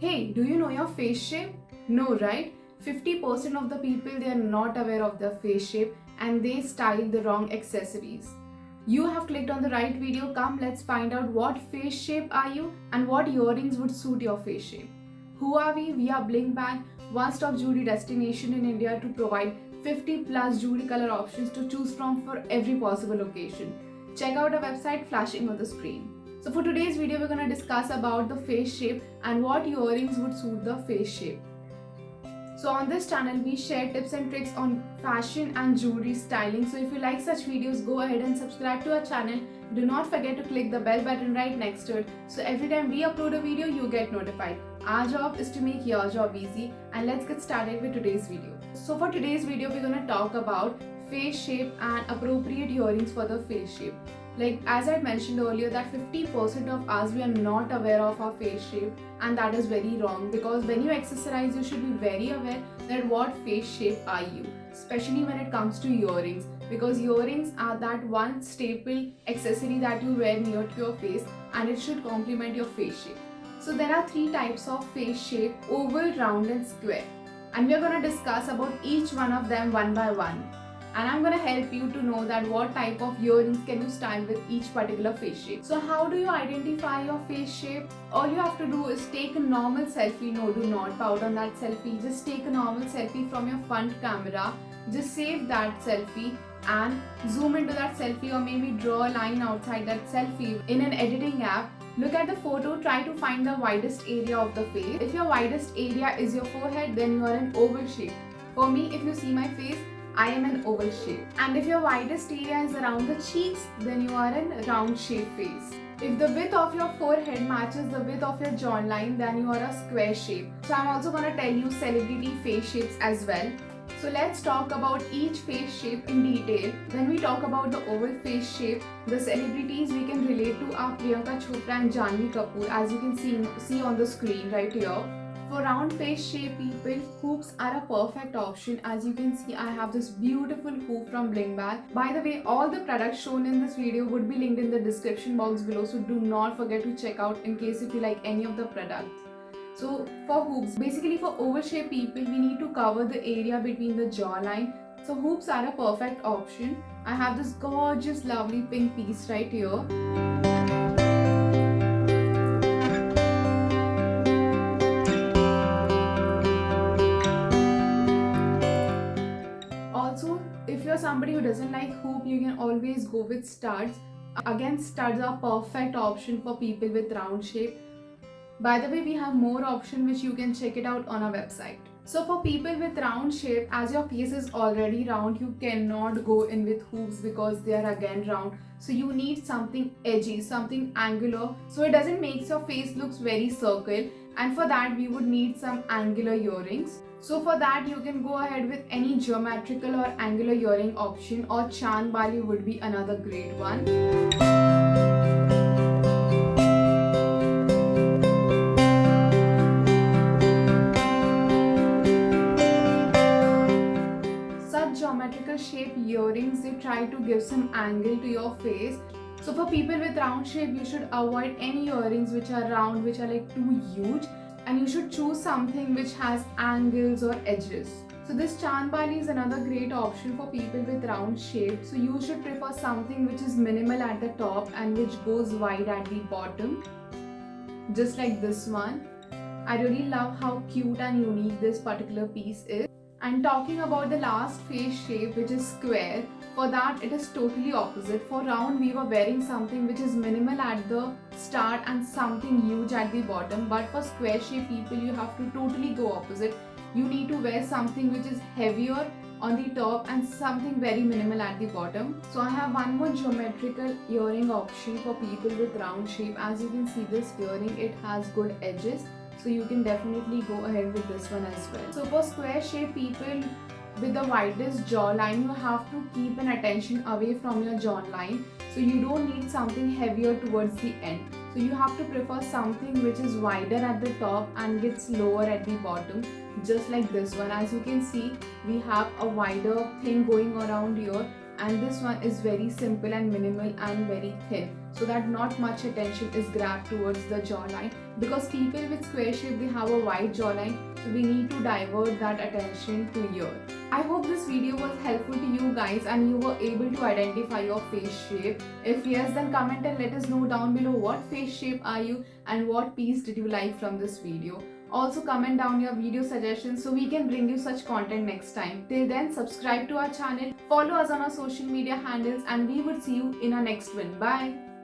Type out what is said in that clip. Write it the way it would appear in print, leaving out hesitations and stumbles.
Hey, do you know your face shape? No, right? 50% of the people they are not aware of their face shape and they style the wrong accessories. You have clicked on the right video. Come, let's find out what face shape are you and what earrings would suit your face shape. Who are we? We are BlingBag, one-stop jewelry destination in India to provide 50 plus jewelry color options to choose from for every possible occasion. Check out our website flashing on the screen. So for today's video, we're going to discuss about the face shape and what earrings would suit the face shape. So on this channel, we share tips and tricks on fashion and jewelry styling. So if you like such videos, go ahead and subscribe to our channel. Do not forget to click the bell button right next to it. So every time we upload a video, you get notified. Our job is to make your job easy, and let's get started with today's video. So for today's video, we're going to talk about face shape and appropriate earrings for the face shape. Like as I mentioned earlier, that 50% of us we are not aware of our face shape, and that is very wrong, because when you accessorize you should be very aware that what face shape are you, especially when it comes to earrings, because earrings are that one staple accessory that you wear near to your face and it should complement your face shape. So there are three types of face shape: oval, round and square, and we are going to discuss about each one of them one by one. And I'm going to help you to know that what type of earrings can you style with each particular face shape. So how do you identify your face shape? All you have to do is take a normal selfie. No, do not pout on that selfie. Just take a normal selfie from your front camera. Just save that selfie and zoom into that selfie, or maybe draw a line outside that selfie in an editing app. Look at the photo, try to find the widest area of the face. If your widest area is your forehead, then you are an oval shape. For me, if you see my face, I am an oval shape. And if your widest area is around the cheeks, then you are a round shape face. If the width of your forehead matches the width of your jawline, then you are a square shape. So I'm also going to tell you celebrity face shapes as well. So let's talk about each face shape in detail. When we talk about the oval face shape, the celebrities we can relate to are Priyanka Chopra and Janhvi Kapoor, as you can see on the screen right here. For round face shape people, hoops are a perfect option. As you can see, I have this beautiful hoop from BlingBag. By the way, all the products shown in this video would be linked in the description box below, so do not forget to check out in case if you like any of the products. So for hoops, basically for oval shape people, we need to cover the area between the jawline. So hoops are a perfect option. I have this gorgeous lovely pink piece right here. Also, if you're somebody who doesn't like hoop, you can always go with studs. Again, studs are perfect option for people with round shape. By the way, we have more option which you can check it out on our website. So for people with round shape, as your face is already round, you cannot go in with hoops because they are again round. So you need something edgy, something angular, so it doesn't make your face looks very circle. And for that we would need some angular earrings. So for that you can go ahead with any geometrical or angular earring option, or Chan Bali would be another great one. Geometrical shape earrings, they try to give some angle to your face. So for people with round shape, you should avoid any earrings which are round, which are like too huge, and you should choose something which has angles or edges. So this Chan Bali is another great option for people with round shape. So you should prefer something which is minimal at the top and which goes wide at the bottom, just like this one. I really love how cute and unique this particular piece is. And talking about the last face shape, which is square, for that it is totally opposite. For round we were wearing something which is minimal at the start and something huge at the bottom, but for square shape people you have to totally go opposite. You need to wear something which is heavier on the top and something very minimal at the bottom. So I have one more geometrical earring option for people with round shape. As you can see, this earring, it has good edges, so you can definitely go ahead with this one as well. So for square shape people with the widest jawline, you have to keep an attention away from your jawline. So you don't need something heavier towards the end. So you have to prefer something which is wider at the top and gets lower at the bottom, just like this one. As you can see, we have a wider thing going around here, and this one is very simple and minimal and very thin. so that not much attention is grabbed towards the jawline, because people with square shape, they have a wide jawline, so we need to divert that attention to here. I hope this video was helpful to you guys and you were able to identify your face shape. If yes, then comment and let us know down below what face shape are you and what piece did you like from this video. Also comment down your video suggestions so we can bring you such content next time. Till then, subscribe to our channel, follow us on our social media handles, and we would see you in our next one. Bye.